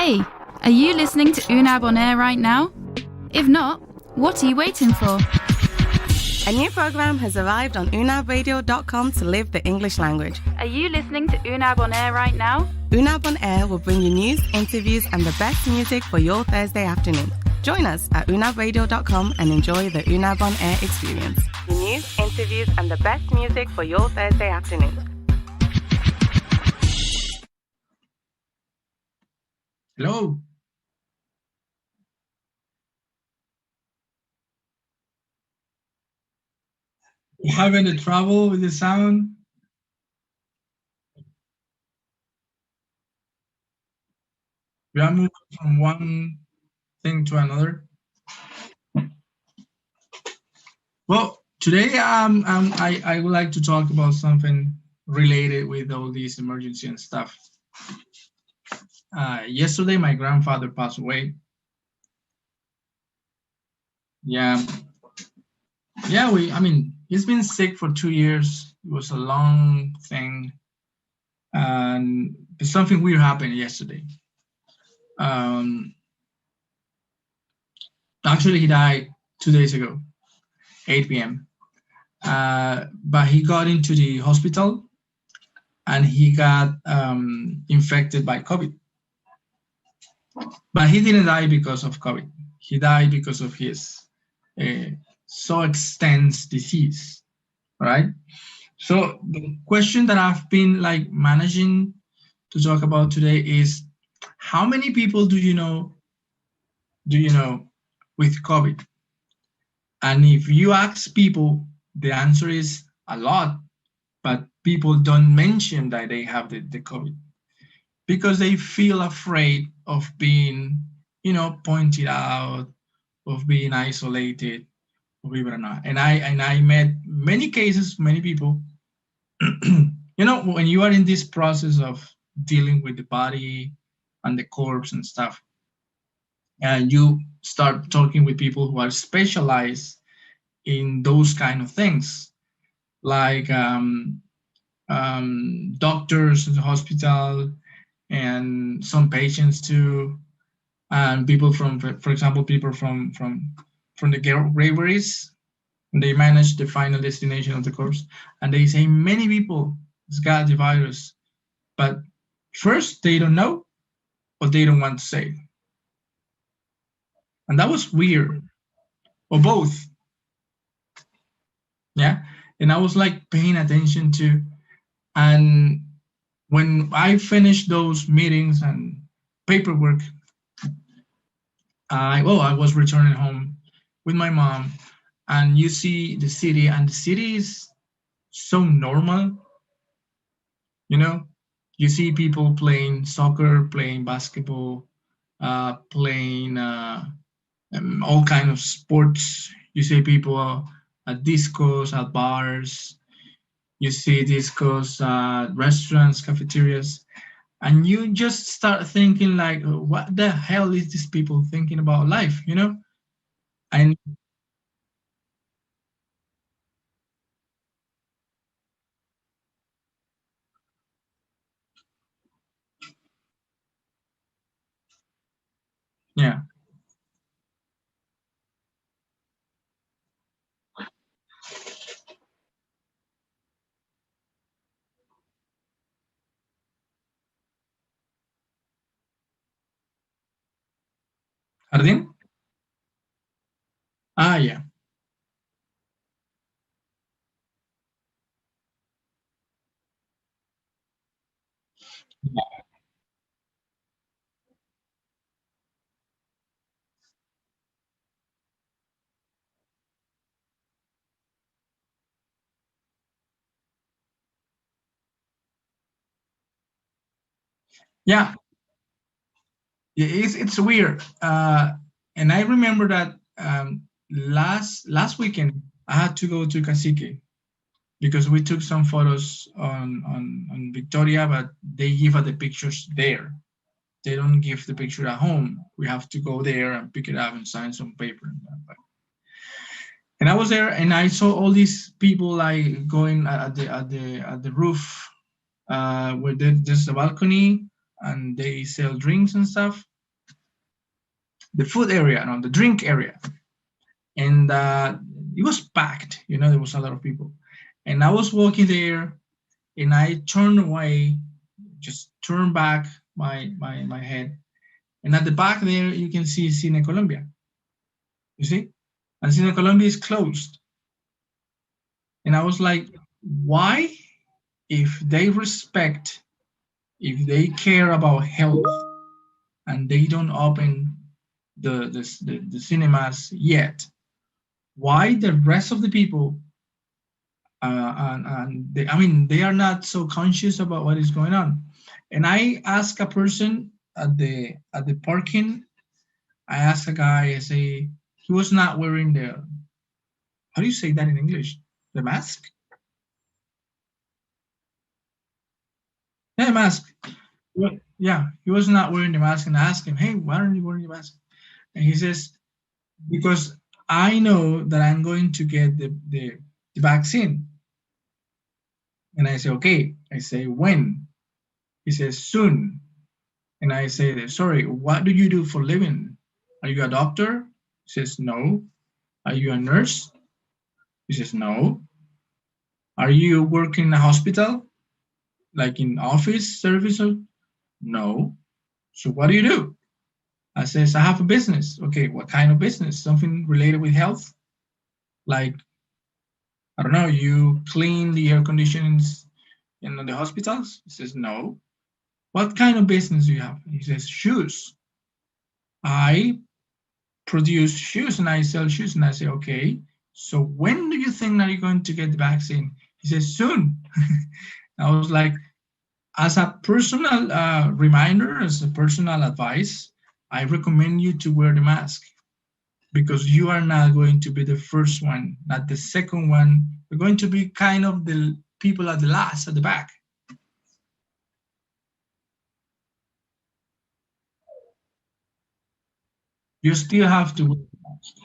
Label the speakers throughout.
Speaker 1: Hey, are you listening to UnabOnAir right now? If not, what are you waiting for?
Speaker 2: A new program has arrived on UnabRadio.com to live the English language.
Speaker 1: Are you listening to UnabOnAir right now?
Speaker 2: UnabOnAir will bring you news, interviews, and the best music for your Thursday afternoon. Join us at UnabRadio.com and enjoy the UnabOnAir experience. The news, interviews, and the best music for your Thursday afternoon.
Speaker 3: Hello. You having a trouble with the sound? We are moving from one thing to another. Well, today I would like to talk about something related with all this emergency and stuff. Yesterday, my grandfather passed away. Yeah, he's been sick for 2 years. It was a long thing, and something weird happened yesterday. Actually, he died 2 days ago, 8 p.m. But he got into the hospital and he got infected by COVID. But he didn't die because of COVID. He died because of his so extensive disease, right? So the question that I've been managing to talk about today is, how many people do you know with COVID? And if you ask people, the answer is a lot, but people don't mention that they have the COVID because they feel afraid of being, pointed out, of being isolated, believe it or not. And I met many cases, many people, when you are in this process of dealing with the body and the corpse and stuff, and you start talking with people who are specialized in those kind of things, like doctors in the hospital and some patients too, and people from, for example, people from the graveries, they manage the final destination of the corpse, and they say many people got the virus, but first they don't know or they don't want to say. And that was weird, or both. Yeah. And I was paying attention to, and when I finished those meetings and paperwork, I was returning home with my mom, and you see the city, and the city is so normal. You see people playing soccer, playing basketball, playing all kind of sports. You see people at discos, at bars. You see discos, restaurants, cafeterias, and you just start thinking what the hell is these people thinking about life, And yeah, Jardín? Yeah. Yeah, it's weird. And I remember that last weekend I had to go to Cacique because we took some photos on Victoria, but they give us the pictures there. They don't give the picture at home. We have to go there and pick it up and sign some paper. And I was there, and I saw all these people going at the roof, where there's a balcony, and they sell drinks and stuff. the food area, no, the drink area, and it was packed. There was a lot of people, and I was walking there, and I turned away, just turned back my head, and at the back there you can see Cine Colombia. You see, and Cine Colombia is closed, and I was like, why? If they respect, if they care about health, and they don't open the cinemas yet, why the rest of the people and they, I mean, they are not so conscious about what is going on. And I asked a person at the parking. I asked a guy. I say he was not wearing the, how do you say that in English? The mask? Yeah, mask. Yeah, he was not wearing the mask, and I asked him, "Hey, why aren't you wearing the mask?" And he says, "Because I know that I'm going to get the vaccine." And I say, "Okay." I say, "When?" He says, "Soon." And I say, "Sorry, what do you do for living? Are you a doctor?" He says, "No." "Are you a nurse?" He says, "No." "Are you working in a hospital, like in office service?" "No." "So what do you do?" I says, "I have a business." "Okay, what kind of business? Something related with health? Like, I don't know, you clean the air conditions in the hospitals?" He says, "No." "What kind of business do you have?" He says, "Shoes. I produce shoes and I sell shoes." And I say, "Okay, so when do you think that you're going to get the vaccine?" He says, "Soon." I was like, as a personal reminder, as a personal advice, I recommend you to wear the mask, because you are not going to be the first one, not the second one. You're going to be kind of the people at the last, at the back. You still have to wear the mask.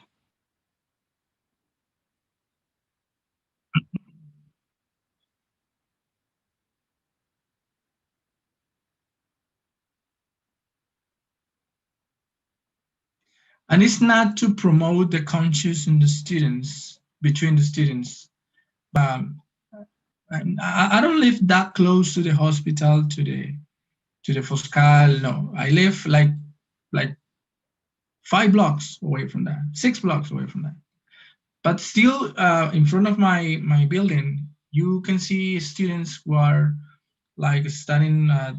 Speaker 3: And it's not to promote the conscious in the students, between the students. Um, I don't live that close to the hospital, to the Foscal. No, I live like 5 blocks away from that, 6 blocks away from that. But still, in front of my building, you can see students who are like studying at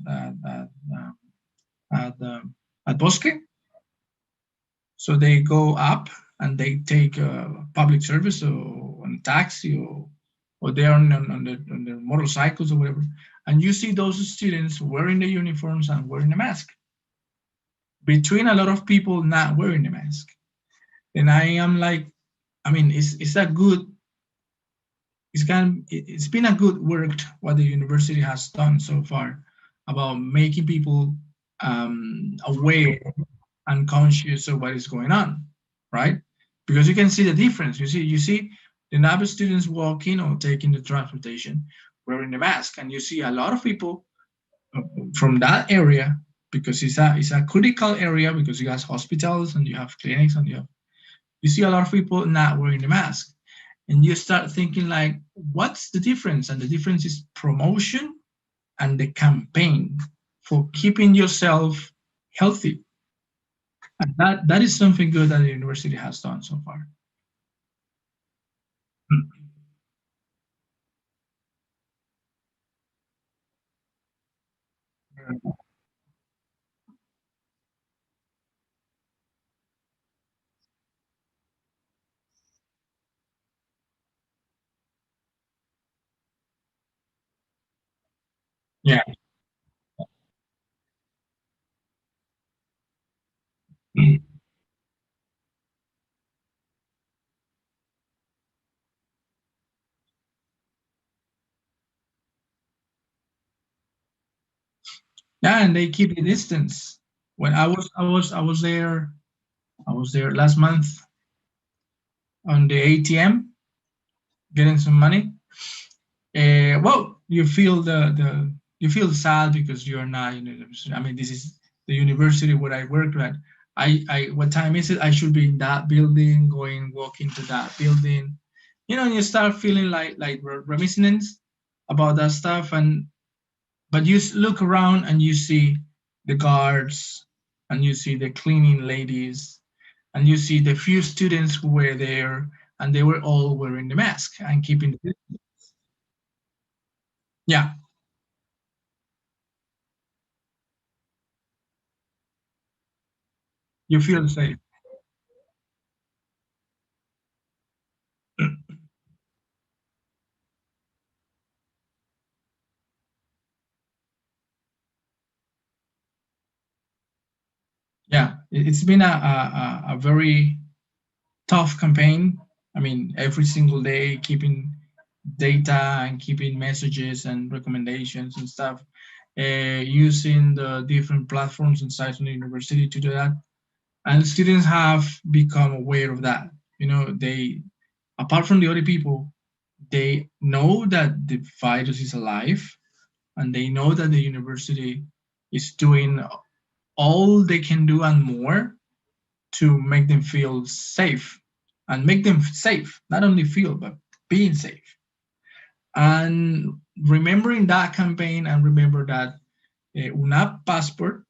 Speaker 3: Bosque. So they go up and they take public service or on taxi, or they're on their motorcycles or whatever. And you see those students wearing the uniforms and wearing the mask, between a lot of people not wearing the mask. And I am like, I mean, it's a good, it's been a good work what the university has done so far about making people aware and conscious of what is going on, right? Because you can see the difference. You see the NABA students walking or taking the transportation wearing the mask, and you see a lot of people from that area, because it's a critical area, because you have hospitals and you have clinics and you see a lot of people not wearing the mask, and you start thinking like, what's the difference? And the difference is promotion and the campaign for keeping yourself healthy. And that is something good that the university has done so far. Yeah. Yeah, and they keep the distance. When I was there last month on the ATM getting some money. Well, you feel sad because you're not. I mean, this is the university where I work at. what time is it? I should be in that building, going walking to that building. And you start feeling like reminiscence about that stuff, but you look around and you see the guards, and you see the cleaning ladies, and you see the few students who were there, and they were all wearing the mask and keeping the. Yeah, you feel safe. Yeah, it's been a very tough campaign. I mean, every single day keeping data and keeping messages and recommendations and stuff, using the different platforms inside the university to do that. And students have become aware of that. They, apart from the other people, they know that the virus is alive, and they know that the university is doing all they can do and more to make them feel safe, and make them safe, not only feel, but being safe. And remembering that campaign, and remember that UNAP passport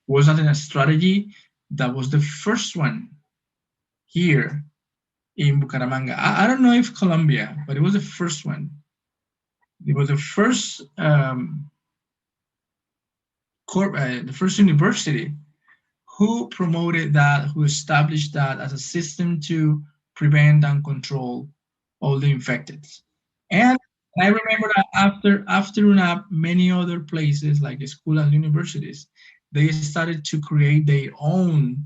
Speaker 3: was not a strategy, that was the first one here in Bucaramanga. I don't know if Colombia, but it was the first one. It was the first the first university who promoted that, who established that as a system to prevent and control all the infected. And I remember that after UNAP, many other places like school and universities, they started to create their own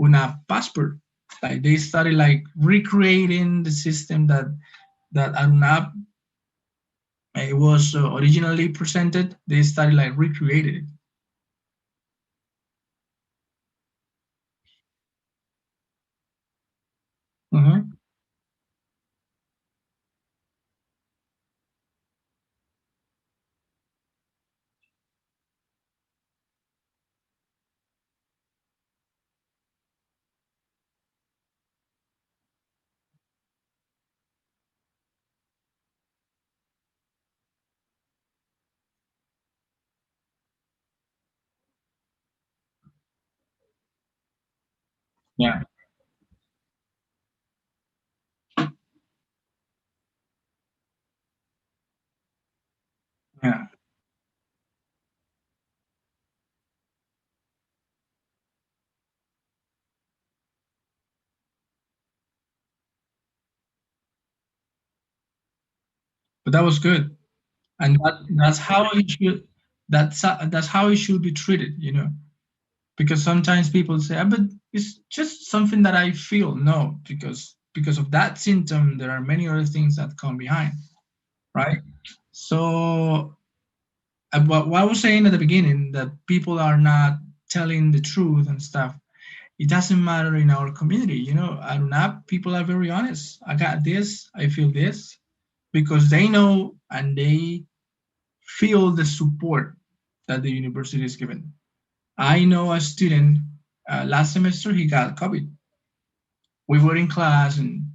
Speaker 3: UNAP passport. Like they started like recreating the system that at UNAP it was originally presented. They started like recreated it. Mhm. Yeah, yeah. But that was good, and that's how it should. That's how it should be treated. Because sometimes people say, "Ah, but it's just something that I feel." No, because of that symptom, there are many other things that come behind, right? So, what I was saying at the beginning, that people are not telling the truth and stuff. It doesn't matter in our community. At UNAP, people are very honest. I got this. I feel this, because they know and they feel the support that the university is giving. I know a student last semester, he got COVID. We were in class, and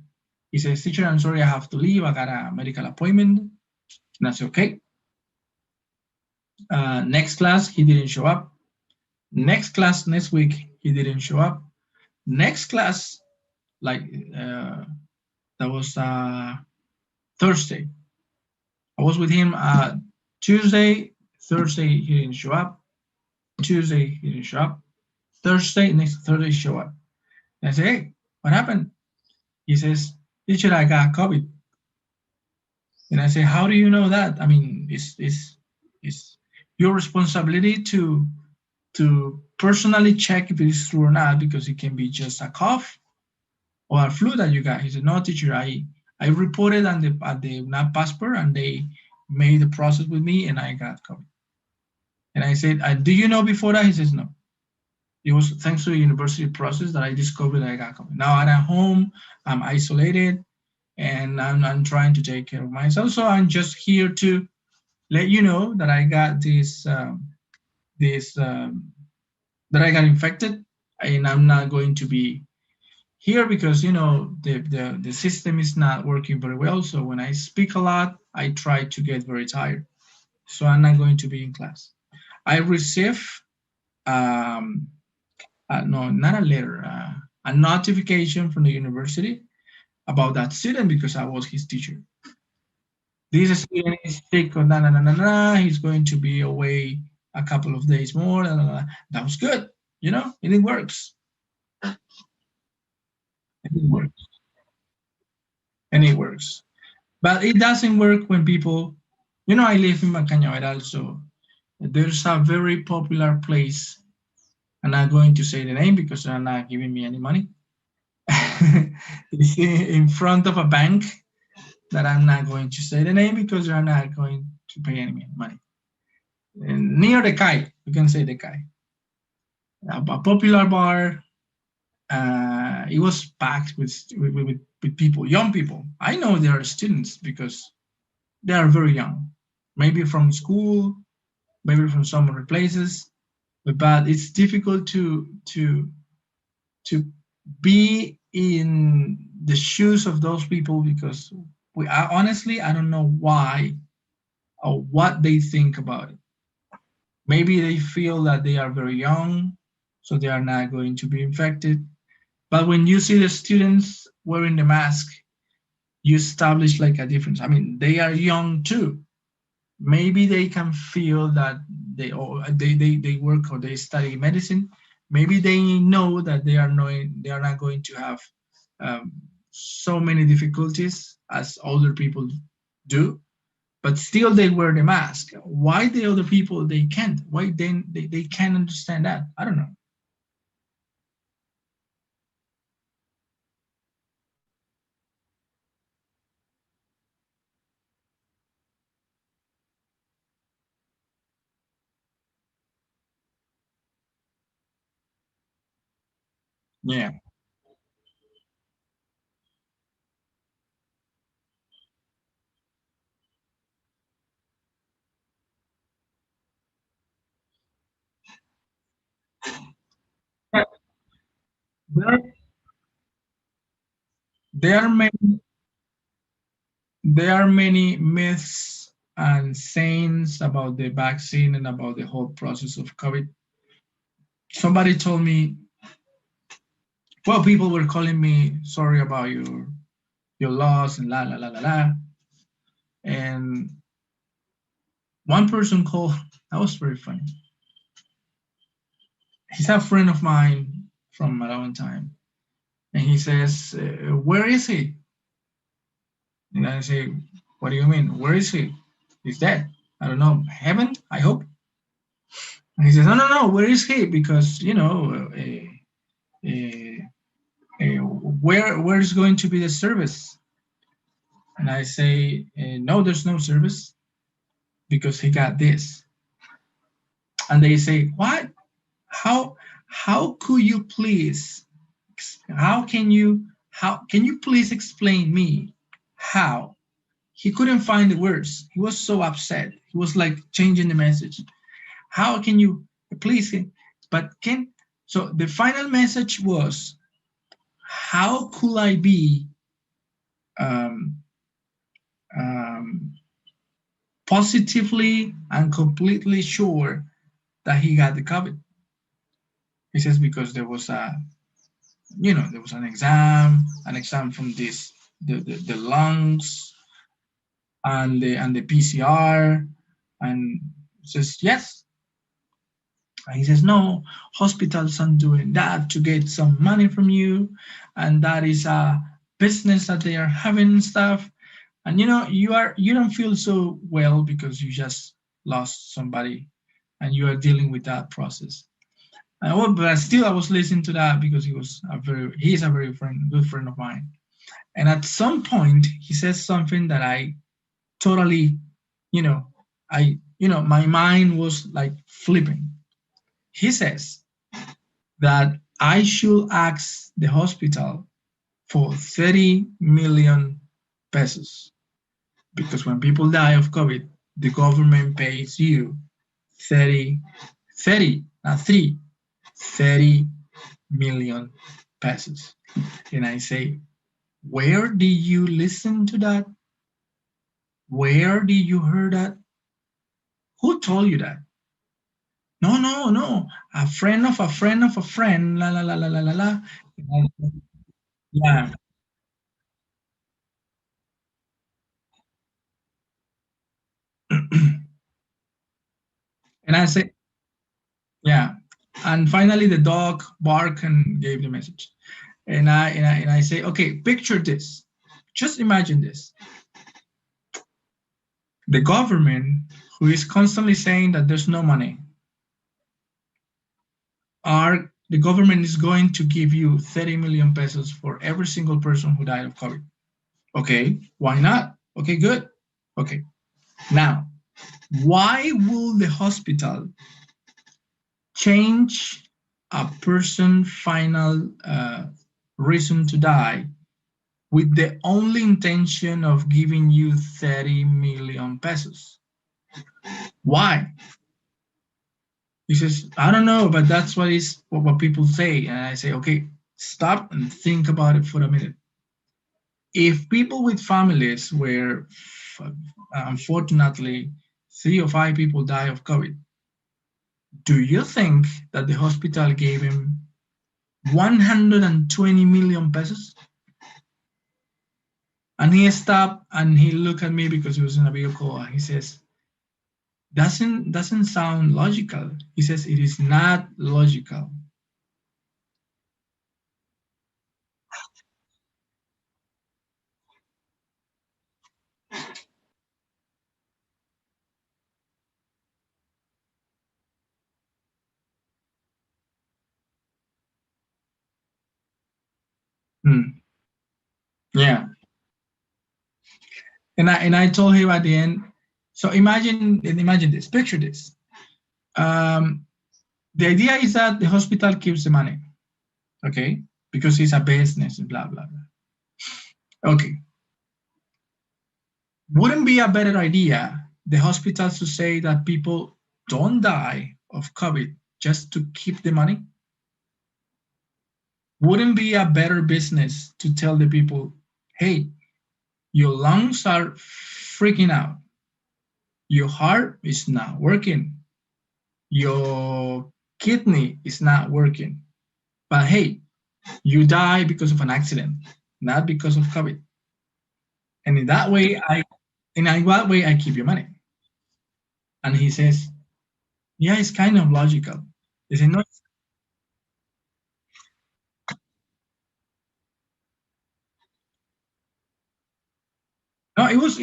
Speaker 3: he says, "Teacher, I'm sorry, I have to leave. I got a medical appointment." And I said, "Okay." Next class, he didn't show up. Next class, next week, he didn't show up. Next class, like uh, that was Thursday. I was with him Tuesday, Thursday, he didn't show up. Tuesday, he didn't show up. Thursday, next Thursday, show up. And I say, "Hey, what happened?" He says, "Teacher, I got COVID." And I say, "How do you know that? I mean, it's your responsibility to personally check if it is true or not, because it can be just a cough or a flu that you got." He said, "No, teacher, I reported at the NAP passport, and they made the process with me, and I got COVID." And I said, "Do you know before that?" He says, "No. It was thanks to the university process that I discovered that I got COVID. Now I'm at home, I'm isolated, and I'm trying to take care of myself. So I'm just here to let you know that I got this that I got infected and I'm not going to be here because the system is not working very well. So when I speak a lot, I try to get very tired. So I'm not going to be in class. I receive um, no, not a letter, a notification from the university about that student because I was his teacher. This student is sick, or na na na na na. He's going to be away a couple of days more. Na, na, na. That was good, and it works. And it works. And it works. But it doesn't work when people, I live in Cañaveral, so there's a very popular place. I'm not going to say the name because they're not giving me any money. It's in front of a bank that I'm not going to say the name because they're not going to pay any money. And near the Kai, you can say the Kai, a popular bar. It was packed with people, young people. I know they are students because they are very young, maybe from school, maybe from some other places. But it's difficult to be in the shoes of those people because honestly I don't know why or what they think about it. Maybe they feel that they are very young, so they are not going to be infected. But when you see the students wearing the mask, you establish like a difference. I mean, they are young too. Maybe they can feel that they work or they study medicine. Maybe they know that they are not going to have um, so many difficulties as older people do, but still they wear the mask. Why the other people they can't? Why then they can't understand that? I don't know. Yeah. There, there are many there are many myths and sayings about the vaccine and about the whole process of COVID. Somebody told me, well, people were calling me sorry about your loss and la la la la la. And one person called, that was very funny. He's a friend of mine from a long time. And he says, where is he? And I say, what do you mean? Where is he? He's dead. I don't know. Heaven, I hope. And he says, no, no, no. Where is he? Because, where is going to be the service? And I say, no, there's no service because he got this. And they say, what? How could you please? How can you please explain me how? He couldn't find the words. He was so upset. He was like changing the message. How can you please? But can so the final message was, how could I be um, um, positively and completely sure that he got the COVID? He says because there was an exam from the lungs and the PCR, and says yes. And he says no, hospitals are doing that to get some money from you, and that is a business that they are having and stuff. And you don't feel so well because you just lost somebody, and you are dealing with that process. But still, I was listening to that because he's a very good friend of mine. And at some point, he says something that I totally, you know, my mind was like flipping. He says that I should ask the hospital for 30 million pesos because when people die of COVID, the government pays you 30, 30, not 3, 30 million pesos. And I say, where did you listen to that? Where did you hear that? Who told you that? No, no, no. A friend of a friend of a friend. La la la la la la la. Yeah. And I say, yeah. And finally, the dog barked and gave the message. And I say, okay, picture this. Just imagine this. The government, who is constantly saying that there's no money, are the government is going to give you 30 million pesos for every single person who died of COVID. Okay, why not? Okay, good. Okay, now, why will the hospital change a person final reason to die with the only intention of giving you 30 million pesos? Why? He says, I don't know, but that's what people say. And I say, okay, stop and think about it for a minute. If people with families where unfortunately 3 or 5 people die of COVID, do you think that the hospital gave him 120 million pesos? And he stopped and he looked at me because he was in a vehicle and he says, doesn't sound logical. He says it is not logical. Hmm. Yeah. And I told him at the end, so imagine this, picture this. Um, the idea is that the hospital keeps the money, okay, because it's a business and blah blah blah. Okay, wouldn't be a better idea the hospitals to say that people don't die of COVID just to keep the money? Wouldn't be a better business to tell the people, hey, your lungs are freaking out, your heart is not working, your kidney is not working, but hey, you die because of an accident, not because of COVID. And in that way I keep your money. And he says, yeah, it's kind of logical. He said, no, no, it was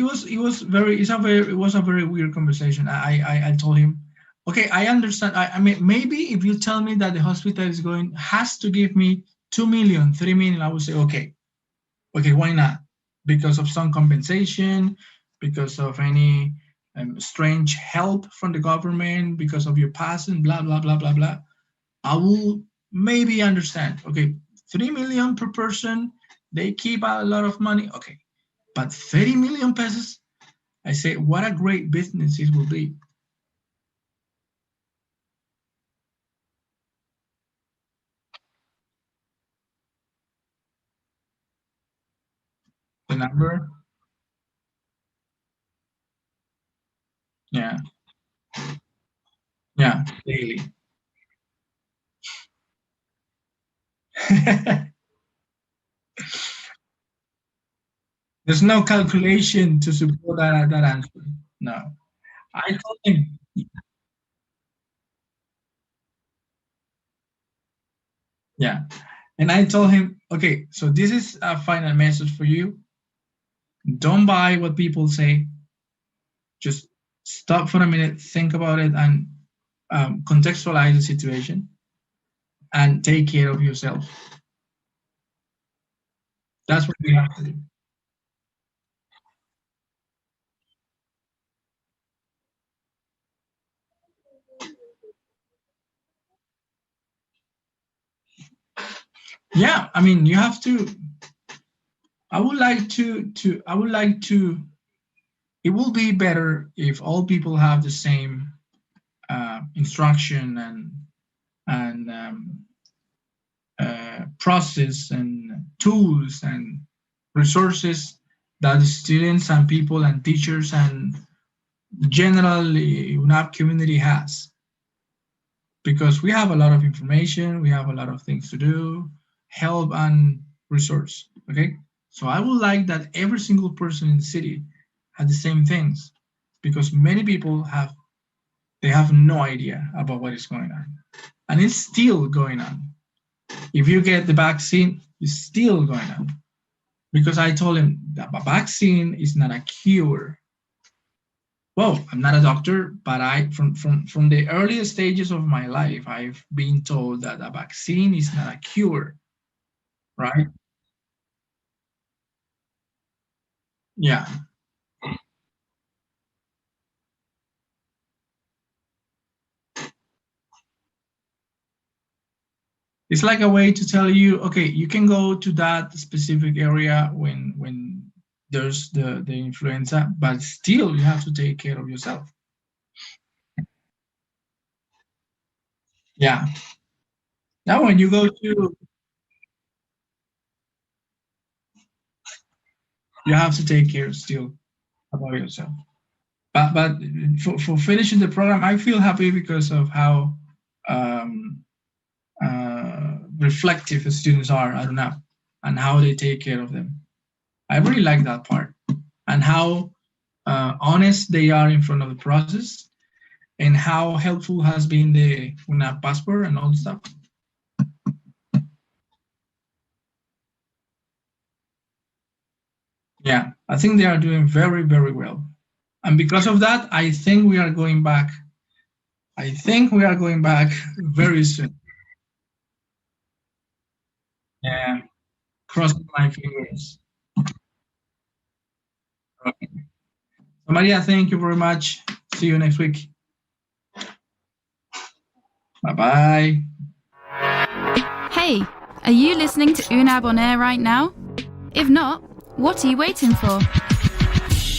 Speaker 3: a very weird conversation. I told him, okay, I understand. I mean, maybe if you tell me that the hospital has to give me 2 million, 3 million, I would say, okay, why not? Because of some compensation, because of any strange help from the government, because of your past and blah blah blah blah blah. I will maybe understand. Okay, 3 million per person, they keep a lot of money. Okay, but 30 million pesos, I say, what a great business it will be. The number, yeah, yeah, daily. There's no calculation to support that answer. No. I told him, yeah. And I told him, okay, so this is a final message for you. Don't buy what people say. Just stop for a minute, think about it, and contextualize the situation and take care of yourself. That's what we have to do. Yeah, I mean, you have to. I would like to. It will be better if all people have the same instruction and and process and tools and resources that the students and people and teachers and generally UNAP community has. Because we have a lot of information, we have a lot of things to do, help and resource, okay? So I would like that every single person in the city had the same things, because many people have no idea about what is going on. And it's still going on. If you get the vaccine, it's still going on. Because I told him that a vaccine is not a cure. Well, I'm not a doctor, but from the earliest stages of my life, I've been told that a vaccine is not a cure, right? Yeah. It's like a way to tell you, okay, you can go to that specific area when there's the influenza, but still you have to take care of yourself. Yeah. Now when you go to, you have to take care still about yourself. But for finishing the program, I feel happy because of how reflective the students are at UNAP and how they take care of them. I really like that part, and how honest they are in front of the process, and how helpful has been the UNAP passport and all the stuff. Yeah, I think they are doing very, very well. And because of that, I think we are going back. I think we are going back very soon. Yeah, crossing my fingers. Okay. So Maria, thank you very much. See you next week. Bye-bye.
Speaker 1: Hey, are you listening to UNAB on air right now? If not, what are you waiting for?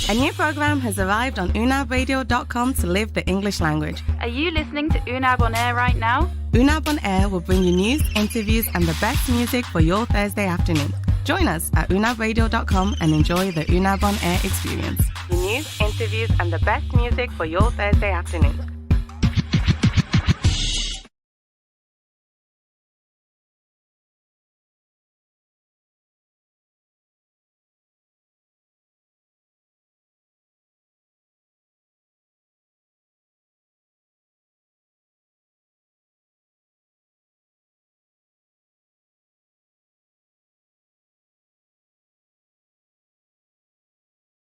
Speaker 2: A new program has arrived on UnabRadio.com to live the English language.
Speaker 1: Are you listening to UNAB on air right now?
Speaker 2: UNAB on Air will bring you news, interviews, and the best music for your Thursday afternoon. Join us at UnabRadio.com and enjoy the UNAB on Air experience. News, interviews, and the best music for your Thursday afternoon.